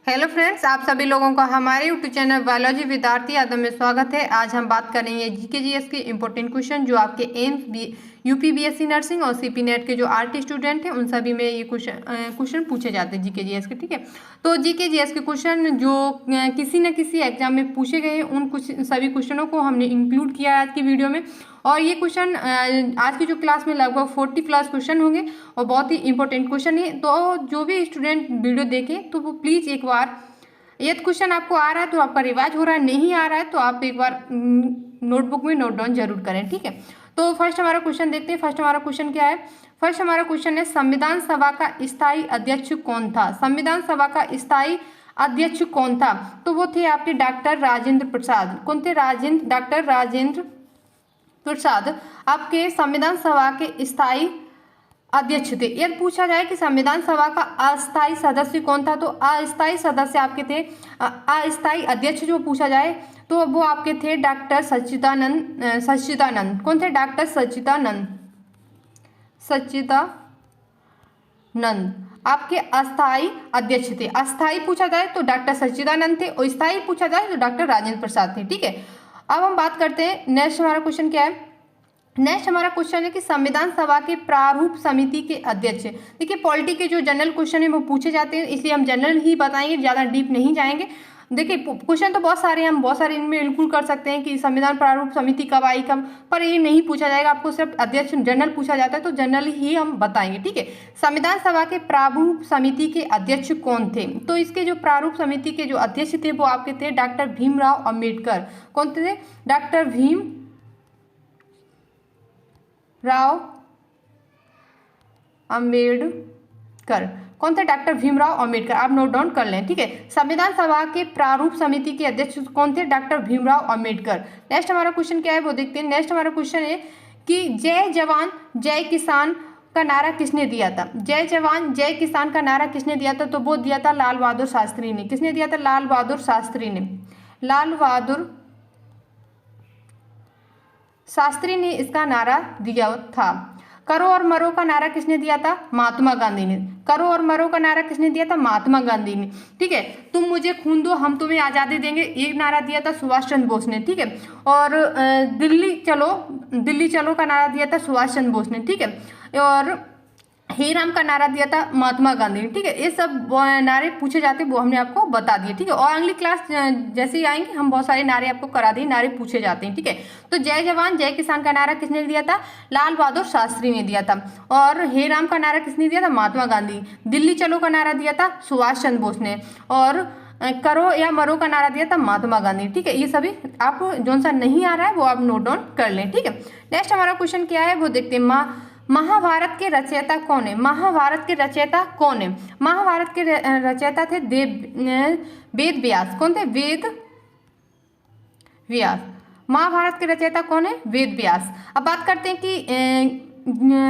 Hello friends, आप सभी लोगों का हमारे यूट्यूब चैनल बायोलॉजी विद्यार्थी यादव में स्वागत है। आज हम बात करेंगे जीके जीएस के इंपॉर्टेंट क्वेश्चन जो आपके एम्स यूपी बीएससी नर्सिंग और सीपी नेट के जो आरटी स्टूडेंट हैं उन सभी में ये क्वेश्चन पूछे जाते हैं जीके जीएस के। ठीक है, तो जीके जीएस के क्वेश्चन जो किसी न किसी एग्जाम में पूछे गए हैं उन कुछ सभी क्वेश्चनों को हमने इंक्लूड किया है आज की वीडियो में। और ये क्वेश्चन आज की जो क्लास में लगभग 40+ क्वेश्चन होंगे और बहुत ही इंपॉर्टेंट क्वेश्चन है। तो जो भी स्टूडेंट वीडियो देखें तो वो प्लीज़ एक बार, यदि क्वेश्चन आपको आ रहा है तो आपका रिवाइज हो रहा है, नहीं आ रहा है तो आप एक बार नोटबुक में नोट डाउन जरूर करें। ठीक है, तो फर्स्ट हमारा क्वेश्चन देखते हैं। फर्स्ट हमारा क्वेश्चन क्या है? फर्स्ट हमारा क्वेश्चन है, संविधान सभा का स्थायी अध्यक्ष कौन था? संविधान सभा का स्थायी अध्यक्ष कौन था? तो वो थे आपके डॉक्टर राजेंद्र प्रसाद। कौन थे? डॉक्टर राजेंद्र प्रसाद आपके संविधान सभा के स्थायी अध्यक्ष थे। यदि पूछा जाए कि संविधान सभा का अस्थायी सदस्य कौन था तो अस्थायी सदस्य आपके थे, अस्थायी अध्यक्ष जो पूछा जाए तो वो आपके थे डॉक्टर सच्चिदानंद। कौन थे? डॉक्टर सच्चिदानंद आपके अस्थायी अध्यक्ष थे। अस्थायी पूछा जाए तो डॉक्टर सच्चिदानंद थे और स्थायी पूछा जाए तो डॉक्टर राजेंद्र प्रसाद थे। ठीक है, अब हम बात करते हैं नेक्स्ट हमारा क्वेश्चन क्या है। नेक्स्ट हमारा क्वेश्चन है कि संविधान सभा के प्रारूप समिति के अध्यक्ष। देखिए, पॉलिटी के जो जनरल क्वेश्चन है वो पूछे जाते हैं, इसलिए हम जनरल ही बताएंगे, ज़्यादा डीप नहीं जाएंगे। देखिए, क्वेश्चन तो बहुत सारे हैं, हम बहुत सारे इनमें इंक्लूड कर सकते हैं कि संविधान प्रारूप समिति कब आई कब, पर ये नहीं पूछा जाएगा। आपको सिर्फ अध्यक्ष जनरल पूछा जाता है तो जनरल ही हम बताएंगे। ठीक है, संविधान सभा के प्रारूप समिति के अध्यक्ष कौन थे? तो इसके जो प्रारूप समिति के जो अध्यक्ष थे वो आपके थे डॉक्टर भीमराव अम्बेडकर। कौन थे? डॉक्टर भीमराव अम्बेडकर। कौन थे? डॉक्टर भीमराव अम्बेडकर। आप नोट डाउन कर लें। ठीक है, संविधान सभा के प्रारूप समिति के अध्यक्ष कौन थे? डॉक्टर भीमराव अम्बेडकर। नेक्स्ट हमारा क्वेश्चन क्या है वो देखते हैं। नेक्स्ट हमारा क्वेश्चन है कि जय जवान जय किसान का नारा किसने दिया था? जय जवान जय किसान का नारा किसने दिया था? तो वो दिया था लाल बहादुर शास्त्री ने। किसने दिया था? लाल बहादुर शास्त्री ने। लाल बहादुर शास्त्री ने इसका नारा दिया था। करो और मरो का नारा किसने दिया था? महात्मा गांधी ने। करो और मरो का नारा किसने दिया था? महात्मा गांधी ने। ठीक है, तुम मुझे खून दो हम तुम्हें आज़ादी देंगे, ये नारा दिया था सुभाष चंद्र बोस ने। ठीक है, और दिल्ली चलो का नारा दिया था सुभाष चंद्र बोस ने। ठीक है, और हे राम का नारा दिया था महात्मा गांधी ने। ठीक है, ये सब नारे पूछे जाते वो हमने आपको बता दिए। ठीक है, और अगली क्लास जैसे ही आएंगे हम बहुत सारे नारे आपको करा देंगे, नारे पूछे जाते हैं। ठीक है, तो जय जवान जय किसान का नारा किसने दिया था? लाल बहादुर शास्त्री ने दिया था। और हे राम का नारा किसने दिया था? महात्मा गांधी। दिल्ली चलो का नारा दिया था सुभाष चंद्र बोस ने। और करो या मरो का नारा दिया था महात्मा गांधी। ठीक है, ये सभी आप जो सा नहीं आ रहा है वो आप नोट डाउन कर लें। ठीक है, नेक्स्ट हमारा क्वेश्चन क्या है वो देखते हैं। महाभारत के रचयिता कौन है? महाभारत के रचयिता कौन है? महाभारत के रचयिता थे वेद व्यास। कौन थे? वेद व्यास। महाभारत के रचयिता कौन है? वेद व्यास। अब बात करते हैं कि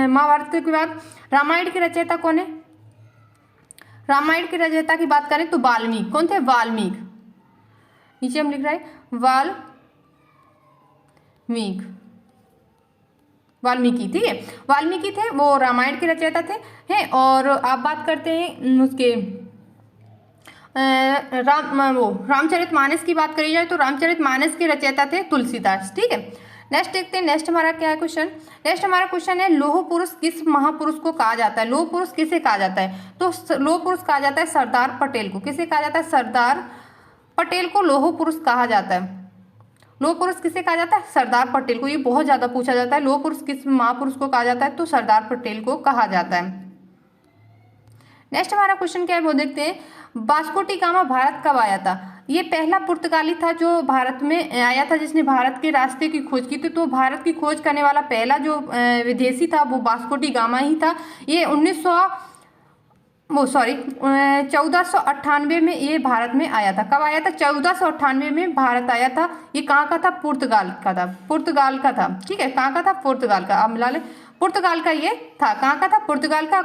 महाभारत के बाद रामायण के रचयिता कौन है? रामायण के रचयिता की बात करें तो वाल्मीकि। कौन थे? वाल्मीकि। नीचे हम लिख रहे हैं वाल्मीकि। ठीक है, वाल्मीकि थे, वो रामायण के रचयिता थे हैं। और आप बात करते हैं उसके रामचरितमानस की बात करी जाए तो रामचरितमानस के रचयिता थे तुलसीदास। ठीक है, नेक्स्ट देखते हैं। नेक्स्ट हमारा क्या है क्वेश्चन? नेक्स्ट हमारा क्वेश्चन है, लौह पुरुष किस महापुरुष को कहा जाता है? लौह पुरुष किसे कहा जाता है? तो लौह पुरुष कहा जाता है सरदार पटेल को। किसे कहा जाता है? सरदार पटेल को लौह पुरुष कहा जाता है। लौह पुरुष किसे कहा जाता है? सरदार पटेल को। ये बहुत ज्यादा पूछा जाता है, लौह पुरुष किस महापुरुष को कहा जाता है? तो सरदार पटेल को कहा जाता है। नेक्स्ट हमारा क्वेश्चन क्या है वो देखते हैं। वास्को डी गामा भारत कब आया था? ये पहला पुर्तगाली था जो भारत में आया था, जिसने भारत के रास्ते की खोज की थी। तो भारत की खोज करने वाला पहला जो विदेशी था वो वास्को डी गामा ही था। ये 1498 में ये भारत में आया था। कब आया था? 1498 में भारत आया था। ये कहाँ का था? पुर्तगाल का था। ठीक है, कहाँ का था? पुर्तगाल का। आप मिला ले, पुर्तगाल का ये था। कहाँ का था? पुर्तगाल का।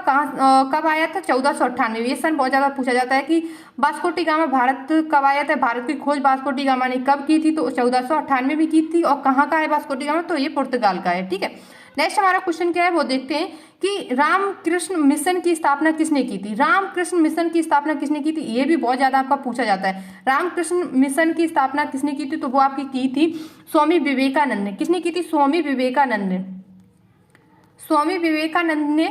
कब आया था? 1498। ये सन बहुत ज़्यादा पूछा जाता है कि वास्को डी गामा भारत कब आया था। भारत की खोज वास्को डी गामा ने कब की थी? तो 1498 में की थी। और कहाँ का है वास्को डी गामा? तो ये पुर्तगाल का है। ठीक है, नेक्स्ट हमारा क्वेश्चन क्या है वो देखते हैं कि रामकृष्ण मिशन की स्थापना किसने की थी। रामकृष्ण मिशन की स्थापना किसने की थी, ये भी बहुत ज्यादा आपका पूछा जाता है। रामकृष्ण मिशन की स्थापना किसने की थी, तो वो आपकी की थी स्वामी विवेकानंद ने। किसने की थी, स्वामी विवेकानंद ने। स्वामी विवेकानंद ने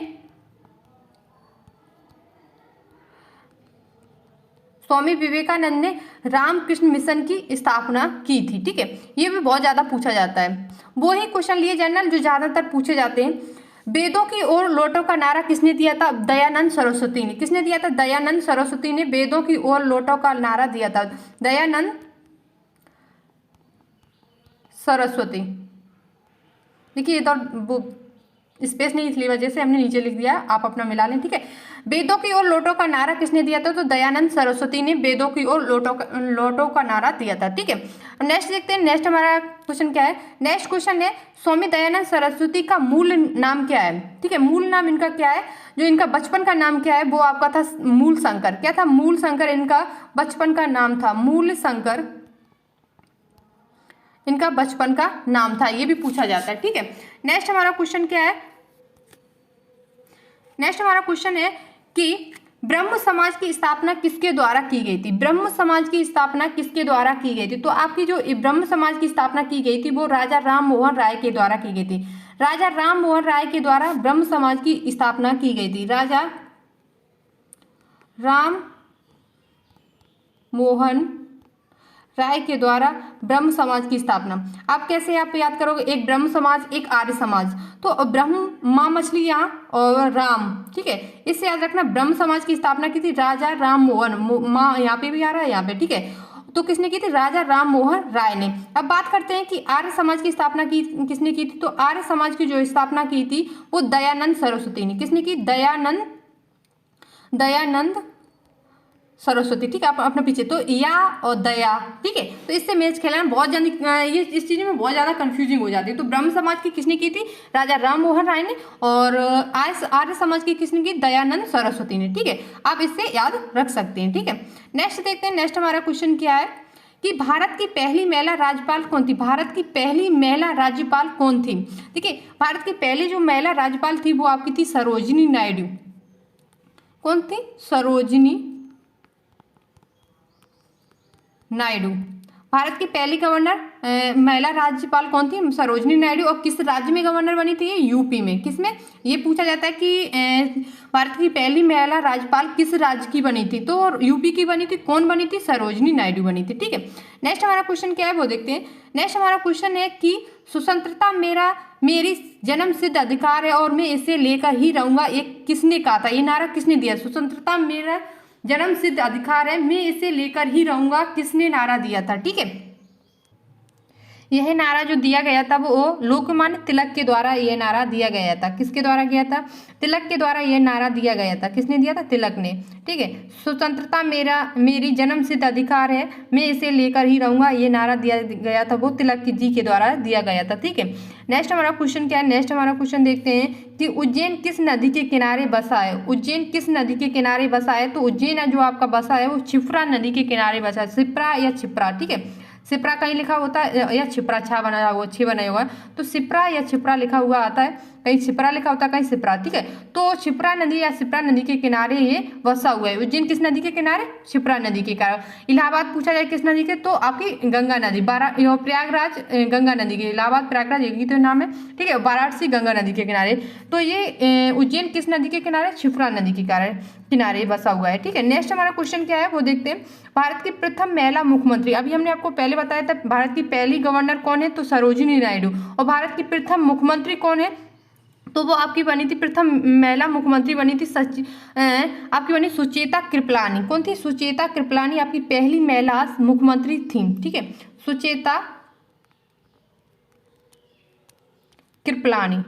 स्वामी विवेकानंद ने रामकृष्ण मिशन की स्थापना की थी। ठीक है, ये भी बहुत ज्यादा पूछा जाता है। वो ही क्वेश्चन लिए जनरल जो ज्यादातर पूछे जाते हैं। वेदों की ओर लौटो का नारा किसने दिया था, दयानंद सरस्वती ने। किसने दिया था, दयानंद सरस्वती ने वेदों की ओर लौटो का नारा दिया था, दयानंद सरस्वती। देखिए ये तो स्पेस नहीं इसलिए वजह से हमने नीचे लिख दिया, आप अपना मिला लें। ठीक है, वेदों की ओर लौटो का नारा किसने दिया था, तो दयानंद सरस्वती ने वेदों की ओर लौटो का नारा दिया था। ठीक है, नेक्स्ट देखते हैं। नेक्स्ट हमारा क्वेश्चन क्या है, नेक्स्ट क्वेश्चन है स्वामी दयानंद सरस्वती का मूल नाम क्या है। ठीक है, मूल नाम इनका क्या है, जो इनका बचपन का नाम क्या है वो आपका था मूल शंकर। क्या था, मूल शंकर इनका बचपन का नाम था, मूल शंकर इनका बचपन का नाम था, ये भी पूछा जाता है। ठीक है, नेक्स्ट हमारा क्वेश्चन क्या है, नेक्स्ट हमारा क्वेश्चन है कि ब्रह्म समाज की स्थापना किसके द्वारा की गई थी। ब्रह्म समाज की स्थापना किसके द्वारा की गई थी, तो आपकी जो ब्रह्म समाज की स्थापना की गई थी वो राजा राम मोहन राय के द्वारा की गई थी। राजा राम मोहन राय के द्वारा ब्रह्म समाज की स्थापना की गई थी। राजा राम मोहन राय के द्वारा ब्रह्म समाज की स्थापना। आप कैसे आप याद करोगे, एक ब्रह्म समाज एक आर्य समाज, तो ब्रह्म माँ मछली यहाँ और राम। ठीक है, इससे याद रखना ब्रह्म समाज की स्थापना की थी राजा राम मोहन, माँ यहाँ पे भी आ रहा है यहाँ पे। ठीक है, तो किसने की थी, राजा राम मोहन राय ने। अब बात करते हैं कि आर्य समाज की स्थापना की किसने की थी, तो आर्य समाज की जो स्थापना की थी वो दयानंद सरस्वती ने। किसने की, दयानंद सरस्वती। ठीक है, आप अपने पीछे तो या और दया। ठीक है, तो इससे मैच खेलना बहुत ज्यादा, ये इस चीज में बहुत ज्यादा कंफ्यूजिंग हो जाती है। तो ब्रह्म समाज की किसने की थी, राजा राम मोहन राय ने, और आर्य समाज की किसने की, दयानंद सरस्वती ने। ठीक है, आप इससे याद रख सकते हैं। ठीक है, नेक्स्ट देखते हैं। नेक्स्ट हमारा क्वेश्चन क्या है कि भारत की पहली महिला राज्यपाल कौन थी। भारत की पहली महिला राज्यपाल कौन थी। देखिए, भारत की पहली जो महिला राज्यपाल थी वो आपकी थी सरोजिनी नायडू। कौन थी, सरोजिनी नायडू। भारत की पहली गवर्नर महिला राज्यपाल कौन थी, सरोजिनी नायडू। और किस राज्य में गवर्नर बनी थी, यूपी में। किसमें, ये पूछा जाता है कि भारत की पहली महिला राज्यपाल किस राज्य की बनी थी, तो यूपी की बनी थी। कौन बनी थी, सरोजिनी नायडू बनी थी। ठीक है, नेक्स्ट हमारा क्वेश्चन क्या है वो देखते हैं। नेक्स्ट हमारा क्वेश्चन है कि स्वतंत्रता मेरी जन्म सिद्ध अधिकार है और मैं इसे लेकर ही रहूंगा, ये किसने कहा था, ये नारा किसने दिया। स्वतंत्रता मेरा जन्म सिद्ध अधिकार है, मैं इसे लेकर ही रहूंगा, किसने नारा दिया था। ठीक है, यह नारा जो दिया गया था वो लोकमान्य तिलक के द्वारा यह नारा दिया गया था। किसके द्वारा किया था, तिलक के द्वारा यह नारा दिया गया था। किसने दिया था, तिलक ने। ठीक है, स्वतंत्रता मेरी जन्म सिद्ध अधिकार है, मैं इसे लेकर ही रहूंगा, ये नारा दिया गया था वो तिलक जी के द्वारा दिया गया था। ठीक है, नेक्स्ट हमारा क्वेश्चन क्या है। नेक्स्ट हमारा क्वेश्चन देखते हैं कि उज्जैन किस नदी के किनारे बसा है। उज्जैन किस नदी के किनारे बसा है, तो उज्जैन जो आपका बसा है वो क्षिप्रा नदी के किनारे बसा है। शिप्रा या छिप्रा। ठीक है, शिप्रा कहीं लिखा होता है या छिप्रा छा बनाया हुआ, छे बनाया हुआ, तो शिप्रा या छिप्रा लिखा हुआ आता है, कहीं छिप्रा लिखा होता है कहीं शिप्रा। ठीक है, तो छिप्रा नदी या शिप्रा नदी के किनारे ये बसा हुआ है। उज्जैन किस नदी के किनारे, शिप्रा नदी के किनारे। इलाहाबाद पूछा जाए किस नदी के, तो आपकी गंगा नदी। प्रयागराज गंगा नदी के, इलाहाबाद प्रयागराज एक ही तो नाम है। ठीक है, वाराणसी गंगा नदी के किनारे। तो ये उज्जैन किस नदी के किनारे, शिप्रा नदी के किनारे बसा हुआ है। ठीक है, नेक्स्ट हमारा क्वेश्चन क्या है वो देखते हैं। भारत की प्रथम महिला मुख्यमंत्री, अभी हमने आपको पहले बताया था भारत की पहली गवर्नर कौन है, तो सरोजिनी नायडू। और भारत की प्रथम मुख्यमंत्री कौन है, तो वो आपकी बनी थी, प्रथम महिला मुख्यमंत्री बनी थी आपकी बनी सुचेता कृपलानी। कौन थी, सुचेता कृपलानी आपकी पहली महिला मुख्यमंत्री थी। ठीक है, सुचेता कृपलानी।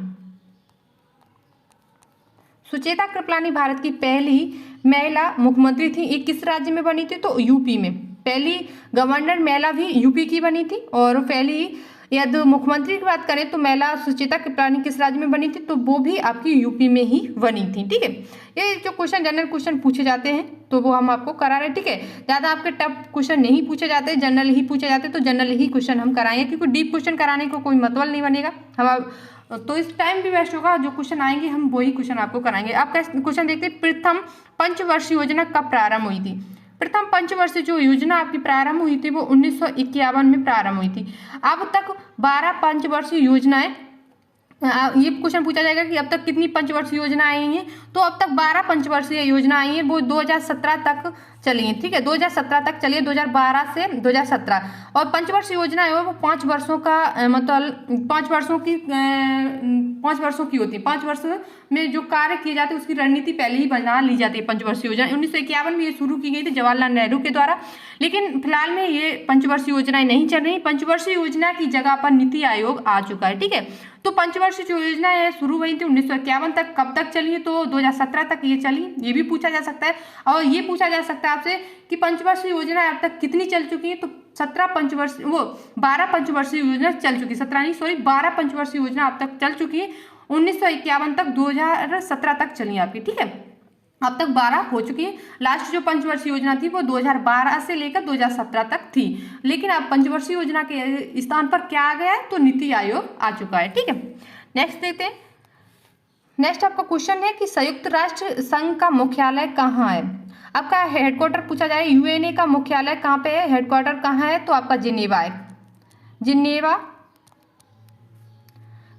सुचेता कृपलानी भारत की पहली महिला मुख्यमंत्री थी। ये किस राज्य में बनी थी, तो यूपी में। पहली गवर्नर महिला भी यूपी की बनी थी, और पहली यदि मुख्यमंत्री की बात करें तो महिला सुचेता कृपलानी किस राज्य में बनी थी, तो वो भी आपकी यूपी में ही बनी थी। ठीक है, ये जो क्वेश्चन जनरल क्वेश्चन पूछे जाते हैं तो वो हम आपको करा रहे हैं। ठीक है, ज़्यादा आपके टफ क्वेश्चन नहीं पूछे जाते, जनरल ही पूछे जाते, तो जनरल ही क्वेश्चन हम कराएंगे, क्योंकि डीप क्वेश्चन कराने को कोई मतलब नहीं बनेगा। हम तो इस टाइम भी वेस्ट होगा, जो क्वेश्चन आएंगे हम वही क्वेश्चन आपको कराएंगे। आपका क्वेश्चन देखते हैं, प्रथम पंचवर्षीय योजना कब प्रारंभ हुई थी? प्रथम पंचवर्षीय जो योजना आपकी प्रारंभ हुई थी वो 1951 में प्रारंभ हुई थी। अब तक 12 पंचवर्षीय योजनाएं, ये क्वेश्चन पूछा जाएगा कि अब तक कितनी पंचवर्षीय योजना आई हैं, तो अब तक 12 पंचवर्षीय योजना आई हैं, वो 2017 तक चली हैं। ठीक है, 2017 तक चलिए, 2012 से 2017। और पंचवर्षीय योजना है वो 5 वर्षों का मतलब 5 वर्षों की होती है। 5 वर्ष में जो कार्य किए जाते हैं उसकी रणनीति पहले ही बना ली जाती है। पंचवर्षीय योजना 1951 में ये शुरू की गई थी जवाहरलाल नेहरू के द्वारा, लेकिन फिलहाल में ये पंचवर्षीय योजनाएं नहीं चल रही। पंचवर्षीय योजना की जगह पर नीति आयोग आ चुका है। ठीक है, तो पंचवर्षीय जो योजना है शुरू हुई थी 1951 तक, कब तक चली है? तो 2017 तक ये चली। ये भी पूछा जा सकता है, और ये पूछा जा सकता है आपसे कि पंचवर्षीय योजना अब तक कितनी चल चुकी है? तो 12 पंचवर्षीय योजना चल चुकी है। 12 पंचवर्षीय योजना अब तक चल चुकी है। 1951 तक 2017 तक चली आपकी। ठीक है, अब तक 12 हो चुकी है। लास्ट जो पंचवर्षीय योजना थी वो 2012 से लेकर 2017 तक थी, लेकिन अब पंचवर्षीय योजना के स्थान पर क्या आ गया है? तो नीति आयोग आ चुका है। ठीक है, नेक्स्ट देखते हैं। नेक्स्ट आपका क्वेश्चन है कि संयुक्त राष्ट्र संघ का मुख्यालय कहाँ है? आपका हेडक्वार्टर पूछा जाए, यूएनए का मुख्यालय कहाँ पे है, हेडक्वार्टर कहाँ है? तो आपका जिनेवा है। जिनेवा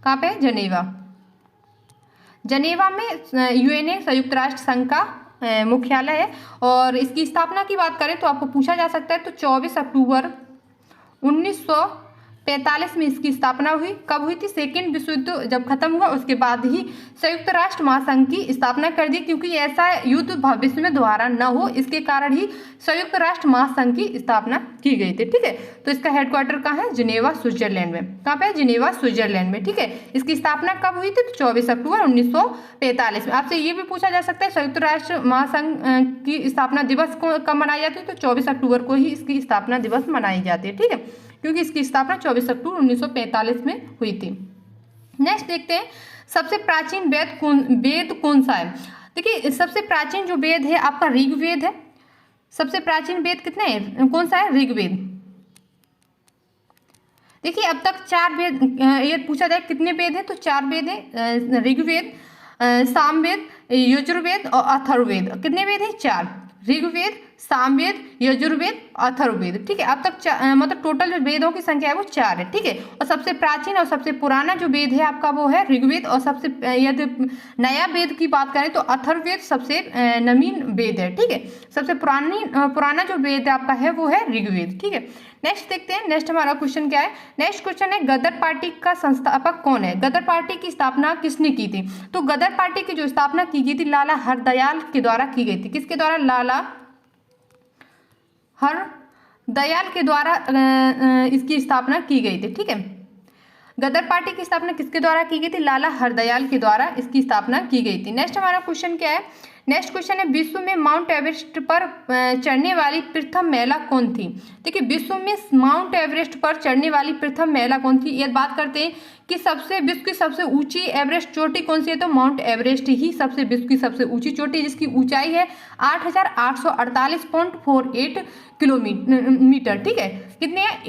कहाँ पे है? जिनेवा। जिनेवा में यूएनए संयुक्त राष्ट्र संघ का मुख्यालय है। और इसकी स्थापना की बात करें तो आपको पूछा जा सकता है, तो 24 अक्टूबर 1945 में इसकी स्थापना हुई। कब हुई थी? सेकेंड विश्व युद्ध जब खत्म हुआ उसके बाद ही संयुक्त राष्ट्र महासंघ की स्थापना कर दी, क्योंकि ऐसा युद्ध भविष्य में दोबारा न हो, इसके कारण ही संयुक्त राष्ट्र महासंघ की स्थापना की गई थी। ठीक है, तो इसका हेडक्वार्टर कहाँ है? जिनेवा स्विट्जरलैंड में। कहाँ पे? जिनेवा स्विट्जरलैंड में। ठीक है, इसकी स्थापना कब हुई थी? तो 24 अक्टूबर 1945 में। आपसे ये भी पूछा जा सकता है, संयुक्त राष्ट्र महासंघ की स्थापना दिवस को कब मनाई जाती है? तो 24 अक्टूबर को ही इसकी स्थापना दिवस मनाई जाती है। ठीक है, क्योंकि इसकी स्थापना 24 अक्टूबर 1945 में हुई थी। नेक्स्ट देखते हैं, सबसे प्राचीन वेद कौन सा है? देखिए, सबसे प्राचीन जो वेद है आपका ऋग्वेद है। सबसे प्राचीन वेद कितने हैं? कौन सा है? ऋग्वेद। देखिए, अब तक 4 वेद, ये पूछा जाए कितने वेद है, तो 4 वेद है, ऋग्वेद, सामवेद, यजुर्वेद और अथर्ववेद। कितने वेद है? 4। ऋग्वेद, सामवेद, यजुर्वेद, अथर्ववेद। ठीक है, अब तक मतलब टोटल जो वेदों की संख्या है वो 4 है। ठीक है, और सबसे प्राचीन और सबसे पुराना जो वेद है आपका वो है ऋग्वेद, और सबसे यदि नया वेद की बात करें तो अथर्ववेद सबसे नवीन वेद है। ठीक है, सबसे पुराना जो वेद आपका है वो है ऋग्वेद। ठीक है, नेक्स्ट देखते हैं। नेक्स्ट हमारा क्वेश्चन क्या है? नेक्स्ट क्वेश्चन है, गदर पार्टी का संस्थापक कौन है? गदर पार्टी की स्थापना किसने की थी? तो गदर पार्टी की जो स्थापना की गई थी लाला हरदयाल के द्वारा की गई थी। किसके द्वारा? लाला हरदयाल के द्वारा इसकी स्थापना की गई थी। ठीक है, गदर पार्टी की स्थापना किसके द्वारा की गई थी? लाला हरदयाल के द्वारा इसकी स्थापना की गई थी। नेक्स्ट हमारा क्वेश्चन क्या है? नेक्स्ट क्वेश्चन है, विश्व में माउंट एवरेस्ट पर चढ़ने वाली प्रथम महिला कौन थी? देखिए, विश्व में माउंट एवरेस्ट पर चढ़ने वाली प्रथम महिला कौन थी? ये बात करते हैं कि विश्व की सबसे ऊंची एवरेस्ट चोटी कौन सी है? तो माउंट एवरेस्ट ही विश्व की सबसे ऊंची चोटी, जिसकी ऊंचाई है 8,848.48 किलोमीटर। ठीक है, कितने हैं?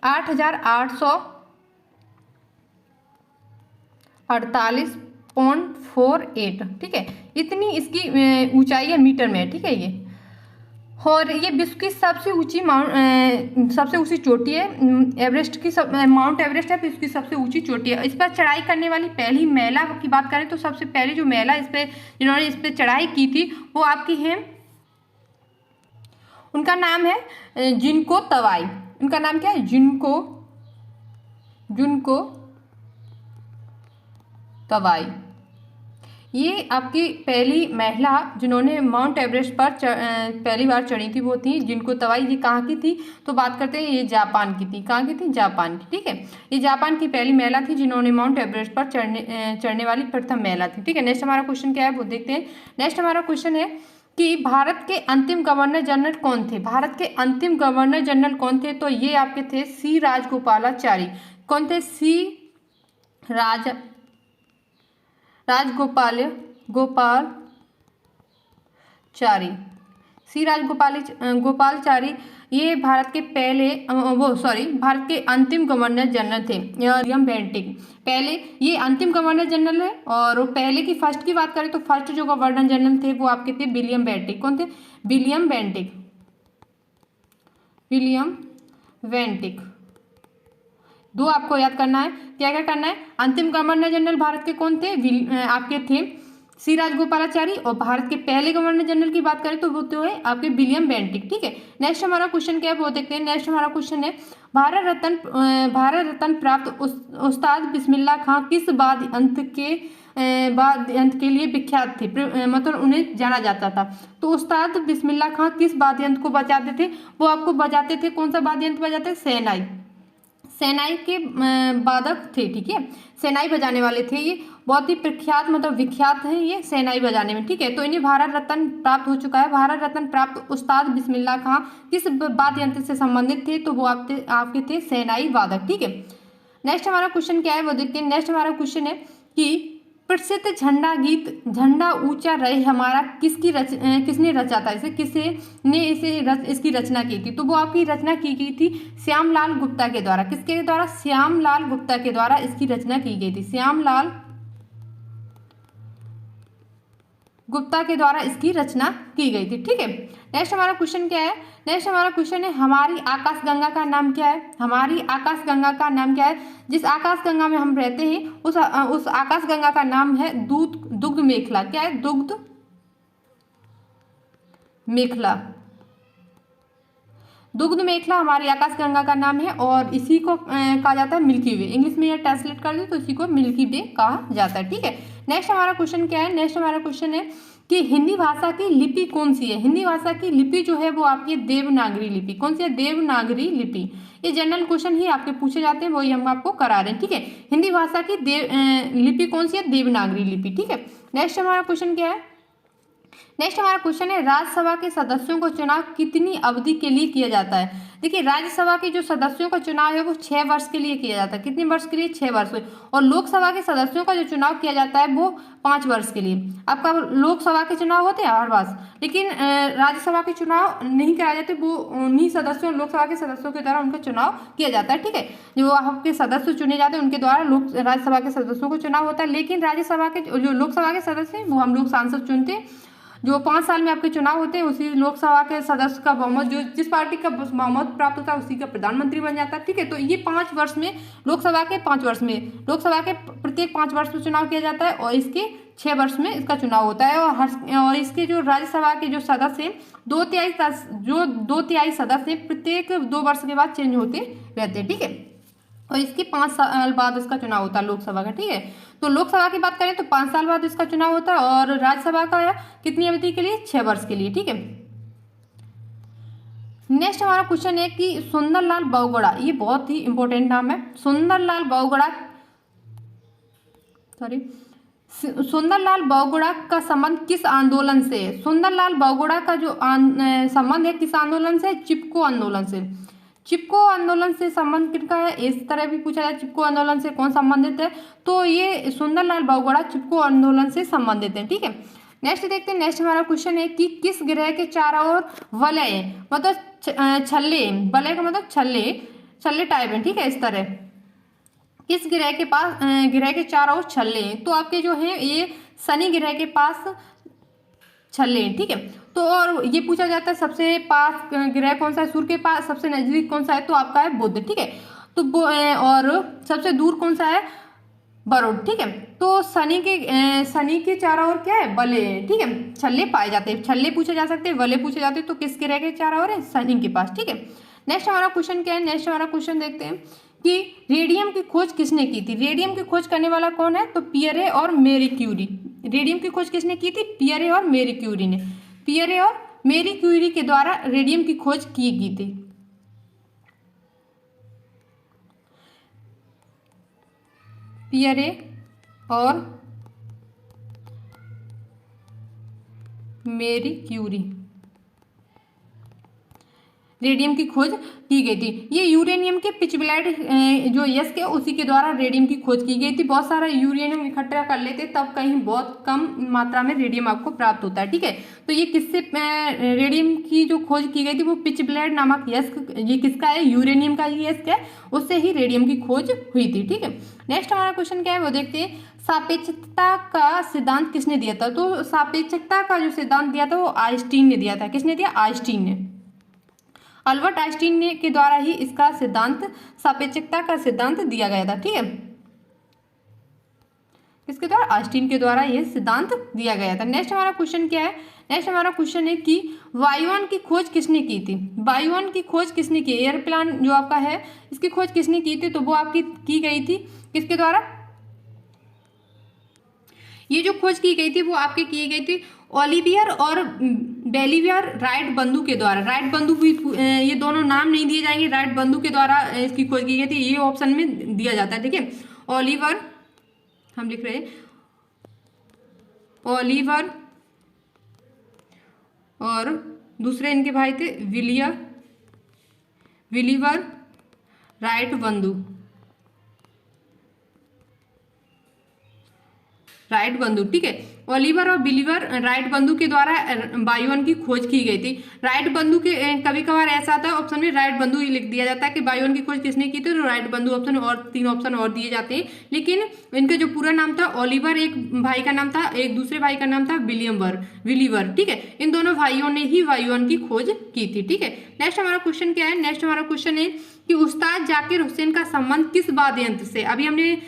8,848.48। ठीक है, इतनी इसकी ऊंचाई है, मीटर में। ठीक है, ये और ये विश्व की सबसे ऊंची चोटी है। एवरेस्ट की माउंट एवरेस्ट है विश्व की सबसे ऊंची चोटी है। इस पर चढ़ाई करने वाली पहली महिला की बात करें तो सबसे पहले जो महिला जिन्होंने इस पर चढ़ाई की थी वो आपकी है, उनका नाम है जिनको तवाई। उनका नाम क्या है? जुनको तवाई। ये आपकी पहली महिला जिन्होंने माउंट एवरेस्ट पर पहली बार चढ़ी थी वो थी जिनको तवाई। ये कहाँ की थी? तो बात करते हैं, ये जापान की थी। कहाँ की थी? जापान की। ठीक है, ये जापान की पहली महिला थी जिन्होंने माउंट एवरेस्ट पर चढ़ने वाली प्रथम महिला थी। ठीक है, नेक्स्ट हमारा क्वेश्चन क्या है वो देखते हैं। नेक्स्ट हमारा क्वेश्चन है कि भारत के अंतिम गवर्नर जनरल कौन थे? भारत के अंतिम गवर्नर जनरल कौन थे? तो ये आपके थे सी राजगोपालाचारी। कौन थे? सी राजगोपालाचारी। सी गोपालाचारी ये भारत के पहले भारत के अंतिम गवर्नर जनरल थे। विलियम बेंटिक पहले, ये अंतिम गवर्नर जनरल है। और पहले की फर्स्ट की बात करें तो फर्स्ट जो गवर्नर जनरल थे वो आपके थे विलियम बेंटिक। कौन थे? William Bentinck. William Bentinck. दो आपको याद करना है। क्या क्या करना है? अंतिम गवर्नर जनरल भारत के कौन थे? आपके थे सी राजगोपालाचारी। और भारत के पहले गवर्नर जनरल की बात करें तो वो तो है आपके विलियम बेंटिक। ठीक है, नेक्स्ट हमारा क्वेश्चन क्या है वो देखते हैं। नेक्स्ट हमारा क्वेश्चन है भारत रत्न प्राप्त उस्ताद बिस्मिल्लाह खां किस वाद्य यंत्र के लिए विख्यात थे? मतलब उन्हें जाना जाता था। तो उस्ताद बिस्मिल्लाह खां किस वाद्य यंत्र को बजाते थे? वो आपको बजाते थे, कौन सा वाद्य यंत्र बजाते थे? शहनाई। शहनाई के वादक थे। ठीक है, शहनाई बजाने वाले थे। ये बहुत ही प्रख्यात मतलब विख्यात है ये शहनाई बजाने में। ठीक है, तो इन्हें भारत रत्न प्राप्त हो चुका है। भारत रत्न प्राप्त उस्ताद बिस्मिल्लाह खां किस वाद्य यंत्र से संबंधित थे? तो वो आपके थे शहनाई वादक। ठीक है, नेक्स्ट हमारा क्वेश्चन क्या है वो देखते हैं। नेक्स्ट हमारा क्वेश्चन है कि प्रसिद्ध झंडा गीत झंडा ऊंचा रहे हमारा किसने रचा था? इसकी रचना की थी? तो वो आपकी रचना की गई थी श्यामलाल गुप्ता के द्वारा। किसके द्वारा? श्यामलाल गुप्ता के द्वारा इसकी रचना की गई थी। श्यामलाल गुप्ता के द्वारा इसकी रचना की गई थी। ठीक है, नेक्स्ट हमारा क्वेश्चन क्या है? नेक्स्ट हमारा क्वेश्चन है हमारी आकाश गंगा का नाम क्या है? हमारी आकाश गंगा का नाम क्या है? जिस आकाश गंगा में हम रहते हैं उस आकाश गंगा का नाम है दुग्ध मेखला। क्या है? दुग्ध मेखला। दुग्ध मेखला हमारी आकाश गंगा का नाम है और इसी को कहा जाता है मिल्की वे। इंग्लिश में यह ट्रांसलेट कर दे तो इसी को मिल्की वे कहा जाता है। ठीक है, नेक्स्ट हमारा क्वेश्चन क्या है? नेक्स्ट हमारा क्वेश्चन है कि हिंदी भाषा की लिपि कौन सी है? हिंदी भाषा की लिपि जो है वो आपकी देवनागरी लिपि। कौन सी है? देवनागरी लिपि। ये जनरल क्वेश्चन ही आपके पूछे जाते हैं, वही हम आपको करा रहे हैं। ठीक है, हिंदी भाषा की लिपि कौन सी है? देवनागरी लिपि। ठीक है, नेक्स्ट हमारा क्वेश्चन क्या है? नेक्स्ट हमारा क्वेश्चन है राज्यसभा के सदस्यों का चुनाव कितनी अवधि के लिए किया जाता है? देखिए, राज्यसभा के जो सदस्यों का चुनाव है वो 6 वर्ष के लिए किया जाता है। कितने वर्ष के लिए? 6 वर्ष। और लोकसभा के सदस्यों का जो चुनाव किया जाता है वो 5 वर्ष के लिए। आपका लोकसभा के चुनाव होते हैं हर वर्ष, लेकिन राज्यसभा के चुनाव नहीं कराए जाते। वो उन्हीं सदस्यों लोकसभा के सदस्यों के द्वारा उनका चुनाव किया जाता है। ठीक है, जो आपके सदस्य चुने जाते हैं उनके द्वारा राज्यसभा के सदस्यों को चुनाव होता है। लेकिन राज्यसभा के जो लोकसभा के सदस्य हैं वो हम लोग सांसद चुनते हैं। जो 5 साल में आपके चुनाव होते हैं उसी लोकसभा के सदस्य का बहुमत, जो जिस पार्टी का बहुमत प्राप्त होता है उसी का प्रधानमंत्री बन जाता है। ठीक है, तो ये 5 वर्ष में लोकसभा के 5 वर्ष में लोकसभा के प्रत्येक 5 वर्ष में चुनाव किया जाता है और इसके 6 वर्ष में इसका चुनाव होता है। और इसके जो राज्यसभा के जो सदस्य हैं 2/3 सदस्य प्रत्येक 2 वर्ष के बाद चेंज होते रहते हैं। ठीक है, और इसके 5 साल बाद इसका चुनाव होता है लोकसभा का। ठीक है, तो लोकसभा की बात करें तो 5 साल बाद इसका चुनाव होता है और राज्यसभा का कितनी अवधि के लिए? 6 वर्ष के लिए। ठीक है, नेक्स्ट हमारा क्वेश्चन है कि सुंदरलाल बहुगुणा, ये बहुत ही इंपॉर्टेंट नाम है। सुंदरलाल बहुगुणा का संबंध किस आंदोलन से है? सुंदरलाल बहुगुणा का जो संबंध है किस आंदोलन से? चिपको आंदोलन से। चिपको आंदोलन से संबंध किसका है? इस तरह भी पूछा जाए चिपको आंदोलन से कौन संबंधित है? तो ये सुंदरलाल बहुगुणा चिपको आंदोलन से संबंधित है। ठीक है, नेक्स्ट देखते हैं। नेक्स्ट हमारा क्वेश्चन है कि किस ग्रह के चारों ओर वलय मतलब छल्ले, वलय का मतलब छल्ले टाइप है। ठीक है, इस तरह किस ग्रह के चारों ओर छल्ले हैं? तो आपके जो है ये शनि ग्रह के पास छल्ले हैं। ठीक है, तो और ये पूछा जाता है सबसे पास ग्रह कौन सा है? सूर्य के पास सबसे नजदीक कौन सा है? तो आपका है बुध। ठीक है, तो और सबसे दूर कौन सा है? वरुण। ठीक है, तो शनि के चारों ओर क्या है? वलय है। ठीक है, छल्ले पाए जाते हैं। छल्ले पूछे जा सकते हैं, वलय पूछे जाते हैं। तो किस ग्रह के चारों ओर है? शनि के पास। ठीक है, नेक्स्ट हमारा क्वेश्चन क्या है? नेक्स्ट हमारा क्वेश्चन देखते हैं कि रेडियम की खोज किसने की थी? रेडियम की खोज करने वाला कौन है? तो पियरे और मैरी क्यूरी। रेडियम की खोज किसने की थी? पियरे और मैरी क्यूरी ने। पियरे और मैरी क्यूरी के द्वारा रेडियम की खोज की गई थी। पियरे और मैरी क्यूरी। रेडियम की खोज की गई थी। ये यूरेनियम के पिचब्लैड जो यस्क के उसी के द्वारा रेडियम की खोज की गई थी। बहुत सारा यूरेनियम इकट्ठा कर लेते तब कहीं बहुत कम मात्रा में रेडियम आपको प्राप्त होता है। ठीक है, तो ये किससे रेडियम की जो खोज की गई थी वो पिचब्लैड नामक यस्क, ये किसका है, यूरेनियम का ही यस्क है, उससे ही रेडियम की खोज हुई थी। ठीक है, नेक्स्ट हमारा क्वेश्चन क्या है वो देखते हैं। सापेक्षता का सिद्धांत किसने दिया था? तो सापेक्षता का जो सिद्धांत दिया था वो आइंस्टीन ने दिया था। किसने दिया? आइंस्टीन ने। अल्बर्ट आइंस्टीन ने के द्वारा ही इसका सिद्धांत, सापेक्षता का सिद्धांत दिया गया था। ठीक है, इसके द्वारा, आइंस्टीन के द्वारा यह सिद्धांत दिया गया था। नेक्स्ट हमारा क्वेश्चन क्या है? नेक्स्ट हमारा क्वेश्चन है कि वायुयान की खोज किसने की थी? वायुयान की खोज किसने की? एयरप्लेन जो आपका है इसकी खोज किसने की थी? तो वो आपकी की गई थी किसके द्वारा? ये जो खोज की गई थी वो आपके की गई थी ओलिवियर और बेलिवियर राइट बंधु के द्वारा। राइट बंधु भी, ये दोनों नाम नहीं दिए जाएंगे, राइट बंधु के द्वारा इसकी खोज की गई थी, ये ऑप्शन में दिया जाता है। ठीक है, ओलिवर, हम लिख रहे हैं ओलिवर, और दूसरे इनके भाई थे विलीवर राइट बंधु, राइट बंधु। ठीक है, ओलिवर और बिलीवर राइट बंधु के द्वारा वायुयान की खोज की गई थी। राइट बंधु के कभी कभार ऐसा आता है ऑप्शन में राइट बंधु ही लिख दिया जाता है कि वायुयान की खोज किसने की थी, तो राइट बंधु ऑप्शन, और 3 ऑप्शन और दिए जाते हैं। लेकिन इनका जो पूरा नाम था ओलिवर, एक भाई का नाम था, एक दूसरे भाई का नाम था विलीवर। ठीक है, इन दोनों भाइयों ने ही वायुयान की खोज की थी। ठीक है, नेक्स्ट हमारा क्वेश्चन क्या है? नेक्स्ट हमारा क्वेश्चन है कि उस्ताद जाकिर हुसैन का संबंध किस वाद्य यंत्र से? अभी हमने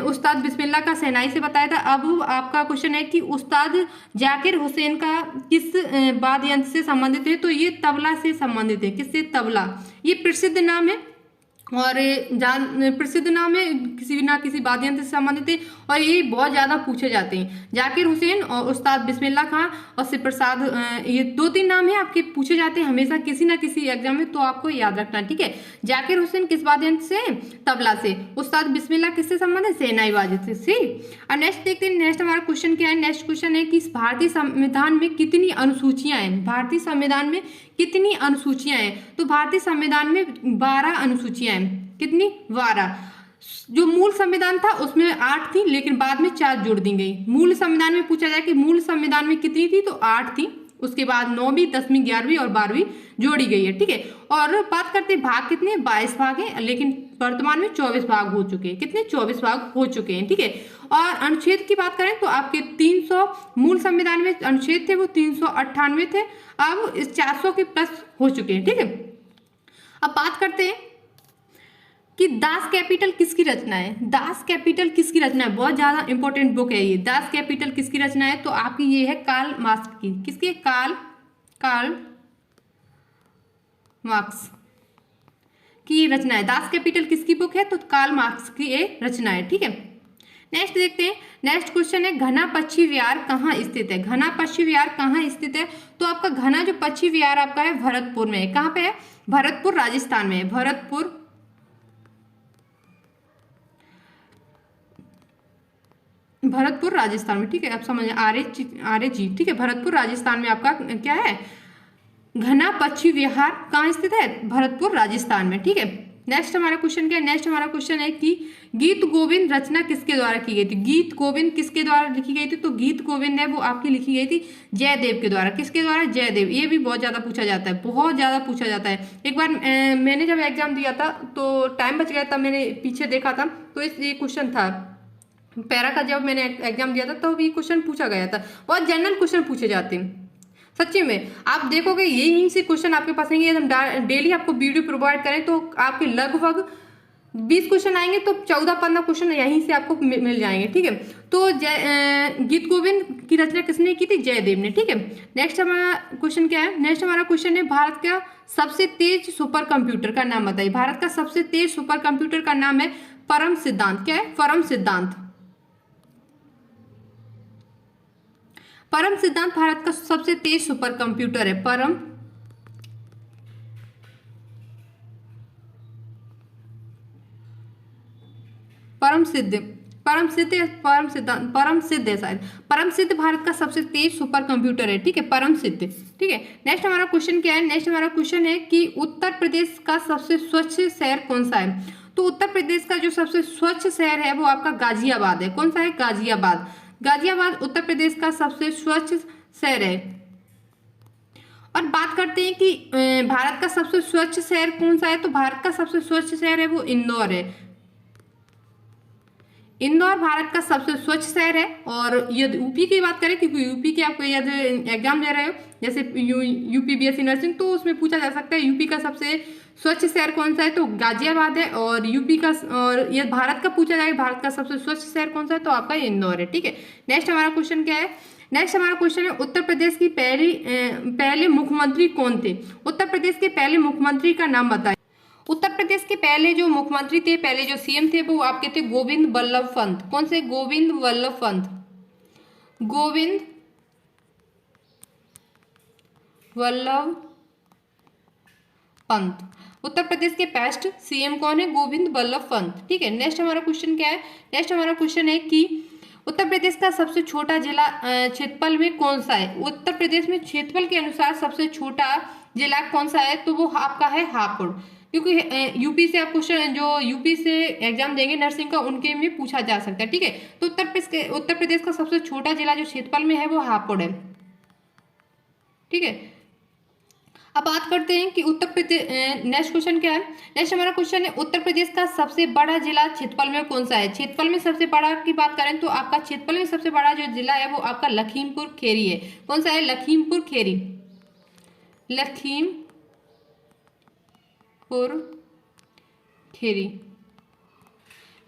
उस्ताद बिस्मिल्लाह का शहनाई से बताया था। अब आपका क्वेश्चन है कि उस्ताद जाकिर हुसैन का किस वाद्य यंत्र से संबंधित है? तो ये तबला से संबंधित है। किससे? तबला। ये प्रसिद्ध नाम है और प्रसिद्ध नाम है, किसी ना किसी वाद्य यंत्र से संबंधित है, और ये बहुत ज्यादा पूछे जाते हैं। जाकिर हुसैन और उस्ताद बिस्मिल्लाह खां और शिव प्रसाद, ये 2-3 नाम है आपके पूछे जाते हैं हमेशा किसी ना किसी एग्जाम में, तो आपको याद रखना। ठीक है, जाकिर हुसैन किस वाद्य यंत्र से? तबला से। उस्ताद बिस्मिल्लाह किससे संबंधित? शहनाई वाद्य से। अब नेक्स्ट देखते हैं, नेक्स्ट हमारा क्वेश्चन क्या है? नेक्स्ट क्वेश्चन है कि भारतीय संविधान में कितनी अनुसूचियां हैं? भारतीय संविधान में कितनी अनुसूचियां हैं? तो भारतीय संविधान में 12 अनुसूचियां हैं। कितनी? 12। जो मूल संविधान था उसमें 8 थी, लेकिन बाद में 4 जोड़ दी गई। मूल संविधान में पूछा जाए कि मूल संविधान में कितनी थी, तो 8 थी। उसके बाद 9वीं, 10वीं, 11वीं और 12वीं जोड़ी गई है। ठीक है, और बात करते हैं भाग कितने? 22 भाग है, लेकिन वर्तमान में 24 भाग हो चुके हैं। कितने? 24 भाग हो चुके हैं। ठीक है, और अनुच्छेद की बात करें तो आपके 300, मूल संविधान में अनुच्छेद थे वो 398 थे, अब 400 के प्लस हो चुके हैं। ठीक है, अब बात करते हैं कि दास कैपिटल किसकी रचना है? दास कैपिटल किसकी रचना है? बहुत ज्यादा इंपॉर्टेंट बुक है ये। दास कैपिटल किसकी रचना है? तो आपकी ये है कार्ल मार्क्स की। किसकी? कार्ल मार्क्स की रचना है। दास कैपिटल किसकी बुक है? तो कार्ल मार्क्स की ये रचना है। ठीक है, नेक्स्ट देखते हैं। नेक्स्ट क्वेश्चन है घना पक्षी विहार कहाँ स्थित है? घना पक्षी विहार कहाँ स्थित है? तो आपका घना जो पक्षी विहार आपका है भरतपुर में है। कहाँ पे है? भरतपुर राजस्थान में है। भरतपुर राजस्थान में। ठीक है, आप समझ आर्य जी। ठीक है, भरतपुर राजस्थान में आपका क्या है? घना पक्षी विहार कहाँ स्थित है? भरतपुर राजस्थान में। ठीक है, नेक्स्ट हमारा क्वेश्चन क्या है? नेक्स्ट हमारा क्वेश्चन है कि गीत गोविंद रचना किसके द्वारा की गई थी? गीत गोविंद किसके द्वारा लिखी गई थी? तो गीत गोविंद है वो आपकी लिखी गई थी जयदेव के द्वारा। किसके द्वारा? जयदेव। ये भी बहुत ज्यादा पूछा जाता है, बहुत ज्यादा पूछा जाता है। एक बार मैंने जब एग्जाम दिया था तो टाइम बच गया था, मैंने पीछे देखा था तो ये क्वेश्चन था पैरा का, जब मैंने एग्जाम दिया था तो ये क्वेश्चन पूछा गया था। बहुत जनरल क्वेश्चन पूछे जाते हैं सच्ची में। आप देखोगे यही से क्वेश्चन आपके पास आएंगे। हम डेली आपको वीडियो प्रोवाइड करें तो आपके लगभग 20 क्वेश्चन आएंगे, तो 14-15 क्वेश्चन यहीं से आपको मिल जाएंगे। ठीक है, तो गीत गोविंद की रचना किसने की थी? जयदेव ने। ठीक है, नेक्स्ट हमारा क्वेश्चन क्या है? नेक्स्ट हमारा क्वेश्चन है भारत का सबसे तेज सुपर कंप्यूटर का नाम बताइए। भारत का सबसे तेज सुपर कंप्यूटर का नाम है परम सिद्धांत। क्या है? परम सिद्धांत। परम सिद्धांत भारत का सबसे तेज सुपर कंप्यूटर है। परम परम सिद्ध है शायद। परम सिद्ध भारत का सबसे तेज सुपर कंप्यूटर है, ठीक है, परम सिद्ध, ठीक है। नेक्स्ट हमारा क्वेश्चन क्या है, नेक्स्ट हमारा क्वेश्चन है कि उत्तर प्रदेश का सबसे स्वच्छ शहर कौन सा है। तो उत्तर प्रदेश का जो सबसे स्वच्छ शहर है वो आपका गाजियाबाद है। कौन सा है, गाजियाबाद। गाजियाबाद उत्तर प्रदेश का सबसे स्वच्छ शहर है। और बात करते हैं कि भारत का सबसे स्वच्छ शहर कौन सा है, तो भारत का सबसे स्वच्छ शहर है वो इंदौर है। इंदौर भारत का सबसे स्वच्छ शहर है। और यदि यूपी की बात करें, क्योंकि यूपी के आपको यदि एग्जाम दे रहे हो जैसे यूपी बीएससी नर्सिंग, तो उसमें पूछा जा सकता है यूपी का सबसे स्वच्छ शहर कौन सा है, तो गाजियाबाद है। और यूपी का, और ये भारत का पूछा जाए भारत का सबसे स्वच्छ शहर कौन सा है, तो आपका इंदौर है, ठीक है। नेक्स्ट हमारा क्वेश्चन क्या है, नेक्स्ट हमारा क्वेश्चन है उत्तर प्रदेश की पहले मुख्यमंत्री कौन थे। उत्तर प्रदेश के पहले मुख्यमंत्री का नाम बताइए। उत्तर प्रदेश के पहले जो मुख्यमंत्री थे, पहले जो सीएम थे वो आपके थे गोविंद वल्लभ पंत। कौन से, गोविंद वल्लभ पंत। गोविंद वल्लभ पंत उत्तर प्रदेश के पास्ट सीएम कौन है, गोविंद वल्लभ पंत, ठीक है। नेक्स्ट हमारा क्वेश्चन क्या है, नेक्स्ट हमारा क्वेश्चन है कि उत्तर प्रदेश का सबसे छोटा जिला क्षेत्रफल में कौन सा है। उत्तर प्रदेश में क्षेत्रफल के अनुसार सबसे छोटा जिला कौन सा है, तो वो आपका है हापुड़। क्योंकि यूपी से आप क्वेश्चन, जो यूपी से एग्जाम देंगे नर्सिंग का, उनके में पूछा जा सकता है, ठीक है। तो उत्तर प्रदेश का सबसे छोटा जिला जो क्षेत्रफल में है वो हापुड़ है, ठीक है। अब बात करते हैं कि उत्तर प्रदेश, नेक्स्ट क्वेश्चन क्या है, नेक्स्ट हमारा क्वेश्चन है उत्तर प्रदेश का सबसे बड़ा जिला क्षेत्रफल में कौन सा है। क्षेत्रफल में सबसे बड़ा की बात करें तो आपका क्षेत्रफल में सबसे बड़ा जो जिला है वो आपका लखीमपुर खेरी है। कौन सा है, लखीमपुर खेरी।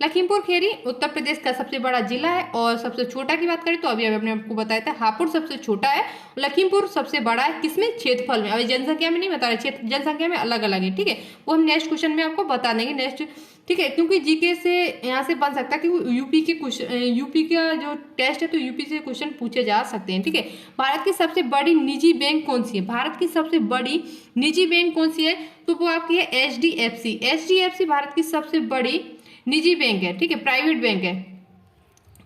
लखीमपुर खेरी उत्तर प्रदेश का सबसे बड़ा जिला है। और सबसे छोटा की बात करें तो अभी अपने आपको बताया था हापुड़ सबसे छोटा है, लखीमपुर सबसे बड़ा है। किसमें, क्षेत्रफल में। अभी जनसंख्या में नहीं बता रहे, जनसंख्या में अलग अलग है, ठीक है। वो हम नेक्स्ट क्वेश्चन में आपको बता देंगे, नेक्स्ट, ठीक है। क्योंकि जीके से यहाँ से बन सकता है कि यूपी का जो टेस्ट है तो यूपी से क्वेश्चन पूछे जा सकते हैं, ठीक है। भारत की सबसे बड़ी निजी बैंक कौन सी है। भारत की सबसे बड़ी निजी बैंक कौन सी है, तो वो आपकी है HDFC। HDFC भारत की सबसे बड़ी निजी बैंक है, ठीक है, प्राइवेट बैंक है।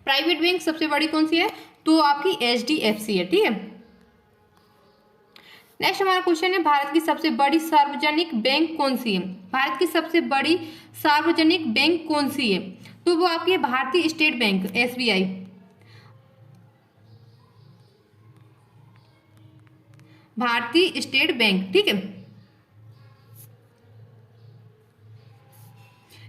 प्राइवेट बैंक सबसे बड़ी कौन सी है, तो आपकी HDFC है, ठीक है। नेक्स्ट हमारा क्वेश्चन है भारत की सबसे बड़ी सार्वजनिक बैंक कौन सी है। भारत की सबसे बड़ी सार्वजनिक बैंक कौन सी है, तो वो आपकी है भारतीय स्टेट बैंक, SBI। भारतीय स्टेट बैंक, ठीक है।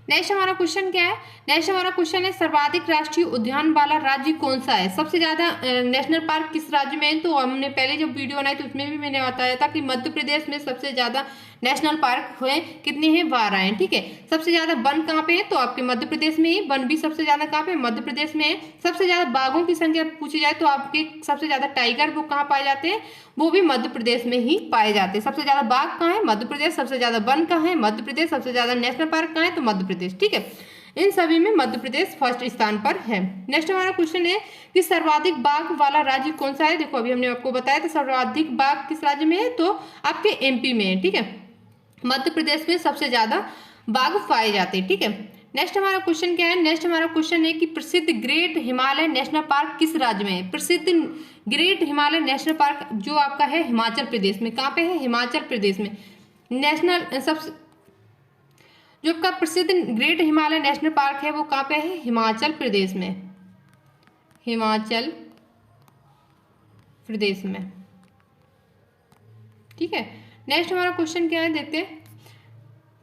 नेक्स्ट हमारा क्वेश्चन क्या है, नेक्स्ट हमारा क्वेश्चन है सर्वाधिक राष्ट्रीय उद्यान वाला राज्य कौन सा है। सबसे ज्यादा नेशनल पार्क किस राज्य में है, तो हमने पहले जब वीडियो बनाई तो उसमें भी मैंने बताया था कि मध्य प्रदेश में सबसे ज्यादा नेशनल पार्क हुए, कितने हैं, 12 हैं, ठीक है। सबसे ज्यादा वन कहाँ पे है, तो आपके मध्य प्रदेश में ही, वन भी सबसे ज्यादा कहाँ पे, मध्य प्रदेश में है। सबसे ज्यादा बाघों की संख्या पूछी जाए तो आपके सबसे ज्यादा टाइगर वो कहाँ पाए जाते हैं, वो भी मध्य प्रदेश में ही पाए जाते हैं। सबसे ज्यादा बाघ कहाँ है, मध्य प्रदेश। सबसे ज्यादा वन कहाँ है, मध्य प्रदेश। सबसे ज्यादा नेशनल पार्क कहाँ है, तो मध्य प्रदेश, ठीक है। इन सभी में मध्य प्रदेश फर्स्ट स्थान पर है। नेक्स्ट हमारा क्वेश्चन है कि सर्वाधिक बाघ वाला राज्य कौन सा है। देखो अभी हमने आपको बताया था सर्वाधिक बाघ किस राज्य में है, तो आपके MP में है, ठीक है। मध्य प्रदेश में सबसे ज्यादा बाघ पाए जाते हैं, ठीक है। नेक्स्ट हमारा क्वेश्चन क्या है, नेक्स्ट हमारा क्वेश्चन है कि प्रसिद्ध ग्रेट हिमालय नेशनल पार्क किस राज्य में है। प्रसिद्ध ग्रेट हिमालय नेशनल पार्क जो आपका है हिमाचल प्रदेश में। कहाँ पे है, हिमाचल प्रदेश में। नेशनल सबसे जो आपका प्रसिद्ध ग्रेट हिमालय नेशनल पार्क है वो कहाँ पे है, हिमाचल प्रदेश में। हिमाचल प्रदेश में, ठीक है। नेक्स्ट हमारा क्वेश्चन क्या है, देखते हैं,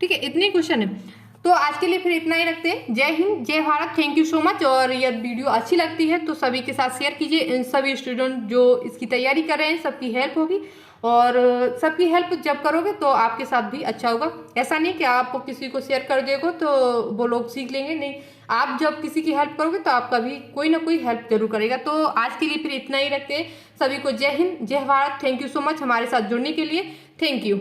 ठीक है। इतने क्वेश्चन है तो आज के लिए फिर इतना ही रखते हैं। जय हिंद, जय Bharat, thank you so much. और यदि वीडियो अच्छी लगती है तो सभी के साथ शेयर कीजिए। इन सभी स्टूडेंट जो इसकी तैयारी कर रहे हैं सबकी हेल्प होगी, और सबकी हेल्प जब करोगे तो आपके साथ भी अच्छा होगा। ऐसा नहीं कि आप किसी को शेयर कर देगो तो वो लोग सीख लेंगे, नहीं, आप जब किसी की हेल्प करोगे तो आपका भी कोई ना कोई हेल्प जरूर करेगा। तो आज के लिए फिर इतना ही रखते हैं। सभी को जय हिंद, जय Bharat, thank you so much हमारे साथ जुड़ने के लिए, थैंक यू।